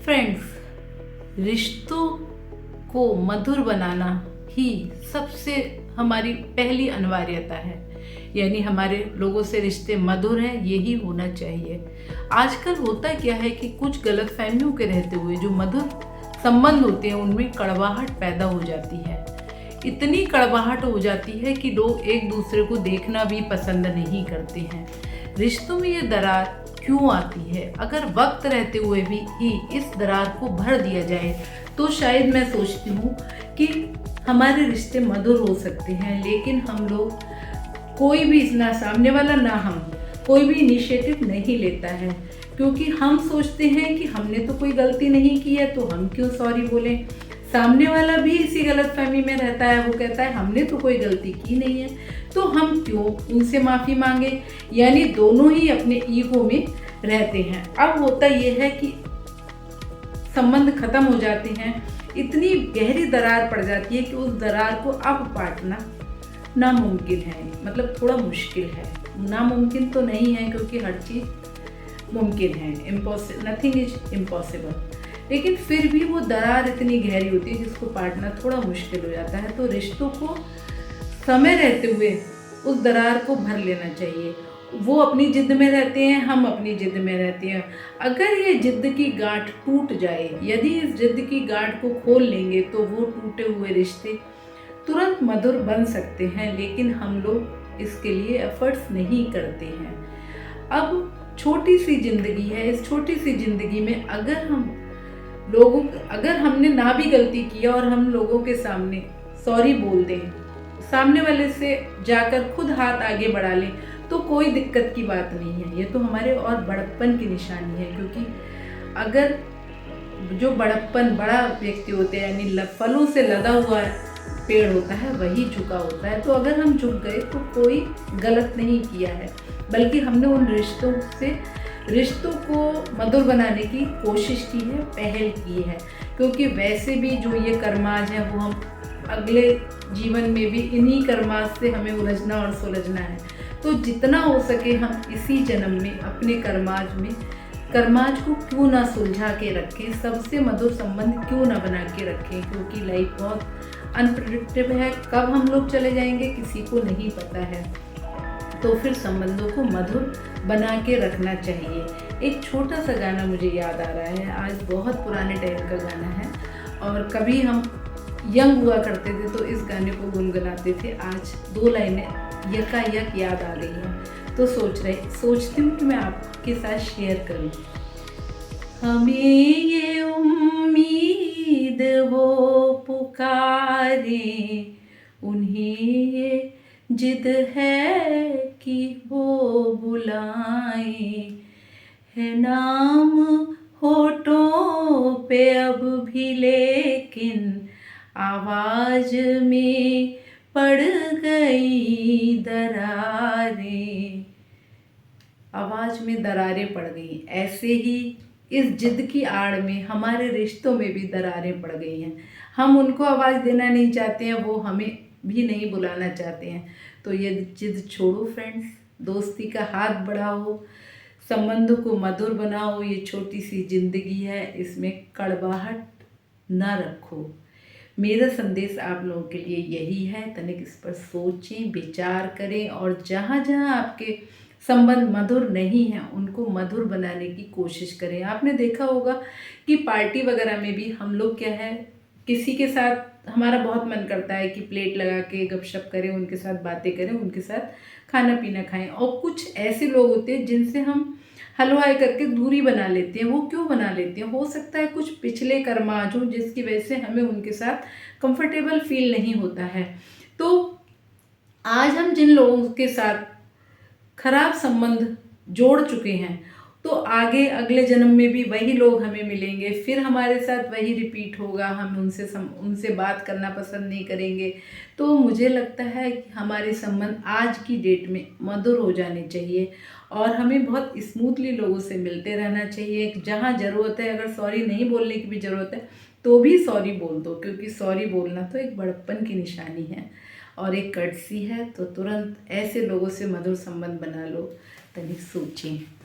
Friends, रिश्तों को मधुर बनाना ही सबसे हमारी पहली अनिवार्यता है। यानी हमारे लोगों से रिश्ते मधुर हैं, यही होना चाहिए। आजकल होता क्या है कि कुछ गलत फहमियों के रहते हुए जो मधुर संबंध होते हैं उनमें कड़वाहट पैदा हो जाती है। इतनी कड़वाहट हो जाती है कि लोग एक दूसरे को देखना भी पसंद नहीं करते हैं। रिश्तों में ये दरार क्यों आती है? अगर वक्त रहते हुए भी इस दरार को भर दिया जाए तो शायद मैं सोचती हूँ कि हमारे रिश्ते मधुर हो सकते हैं। लेकिन हम लोग कोई भी, ना सामने वाला ना हम, कोई भी इनिशिएटिव नहीं लेता है, क्योंकि हम सोचते हैं कि हमने तो कोई गलती नहीं की है तो हम क्यों सॉरी बोलें। सामने वाला भी इसी गलतफहमी में रहता है, वो कहता है हमने तो कोई गलती की नहीं है तो हम क्यों उनसे माफ़ी मांगे। यानी दोनों ही अपने ईगो में रहते हैं। अब होता यह है कि संबंध खत्म हो जाते हैं, इतनी गहरी दरार पड़ जाती है कि उस दरार को अब पाटना नामुमकिन है। मतलब थोड़ा मुश्किल है, नामुमकिन तो नहीं है क्योंकि हर चीज़ मुमकिन है, नथिंग इज इम्पॉसिबल। लेकिन फिर भी वो दरार इतनी गहरी होती है जिसको पाटना थोड़ा मुश्किल हो जाता है। तो रिश्तों को समय रहते हुए उस दरार को भर लेना चाहिए। वो अपनी जिद में रहते हैं, हम अपनी जिद में रहते हैं। अगर ये जिद की गांठ टूट जाए, यदि इस जिद की गांठ को खोल लेंगे तो वो टूटे हुए रिश्ते तुरंत मधुर बन सकते हैं। लेकिन हम लोग इसके लिए एफर्ट्स नहीं करते हैं। अब छोटी सी जिंदगी है, इस छोटी सी जिंदगी में अगर हमने ना भी गलती किया और हम लोगों के सामने सॉरी बोल दें, सामने वाले से जाकर खुद हाथ आगे बढ़ा लें तो कोई दिक्कत की बात नहीं है। ये तो हमारे और बड़प्पन की निशानी है, क्योंकि अगर जो बड़ा व्यक्ति होते हैं, यानी फलों से लदा हुआ पेड़ होता है, वही झुका होता है। तो अगर हम झुक गए तो कोई गलत नहीं किया है, बल्कि हमने उन रिश्तों को मधुर बनाने की कोशिश की है, पहल की है। क्योंकि वैसे भी जो ये कर्माज है वो हम अगले जीवन में भी इन्हीं कर्माज से हमें उलझना और सुलझना है। तो जितना हो सके हम इसी जन्म में अपने कर्माज को क्यों ना सुलझा के रखें, सबसे मधुर संबंध क्यों ना बना के रखें। क्योंकि लाइफ बहुत अनप्रेडिक्टेबल है, कब हम लोग चले जाएंगे किसी को नहीं पता है। तो फिर संबंधों को मधुर बना के रखना चाहिए। एक छोटा सा गाना मुझे याद आ रहा है, आज बहुत पुराने टाइम का गाना है और कभी हम यंग हुआ करते थे तो इस गाने को गुनगुनाते थे। आज 2 लाइनें यकायक याद आ गई हैं तो सोचती हूँ कि मैं आपके साथ शेयर करूँ। हमें ये उम्मीद वो पुकारे, उन्हें ये जिद है कि वो बुलाएं, है नाम होठों पे अब भी लेकिन आवाज में पड़ गई दरारें, आवाज में दरारें पड़ गई। ऐसे ही इस जिद की आड़ में हमारे रिश्तों में भी दरारें पड़ गई हैं। हम उनको आवाज़ देना नहीं चाहते हैं, वो हमें भी नहीं बुलाना चाहते हैं। तो ये जिद छोड़ो फ्रेंड्स, दोस्ती का हाथ बढ़ाओ, संबंधों को मधुर बनाओ। ये छोटी सी जिंदगी है, इसमें कड़वाहट ना रखो। मेरा संदेश आप लोगों के लिए यही है। तनिक इस पर सोचें, विचार करें और जहाँ जहाँ आपके संबंध मधुर नहीं हैं उनको मधुर बनाने की कोशिश करें। आपने देखा होगा कि पार्टी वगैरह में भी हम लोग क्या है, किसी के साथ हमारा बहुत मन करता है कि प्लेट लगा के गपशप करें, उनके साथ बातें करें, उनके साथ खाना पीना खाएं। और कुछ ऐसे लोग होते हैं जिनसे हम हलवाई करके दूरी बना लेते हैं। वो क्यों बना लेते हैं? हो सकता है कुछ पिछले कर्माज हो जिसकी वजह से हमें उनके साथ कंफर्टेबल फील नहीं होता है। तो आज हम जिन लोगों के साथ खराब संबंध जोड़ चुके हैं तो आगे अगले जन्म में भी वही लोग हमें मिलेंगे, फिर हमारे साथ वही रिपीट होगा। हम उनसे बात करना पसंद नहीं करेंगे। तो मुझे लगता है कि हमारे संबंध आज की डेट में मधुर हो जाने चाहिए और हमें बहुत स्मूथली लोगों से मिलते रहना चाहिए। जहाँ ज़रूरत है, अगर सॉरी नहीं बोलने की भी ज़रूरत है तो भी सॉरी बोल दो, क्योंकि सॉरी बोलना तो एक बड़प्पन की निशानी है और एक कर्टसी है। तो तुरंत ऐसे लोगों से मधुर संबंध बना लो। तनिक सोचें।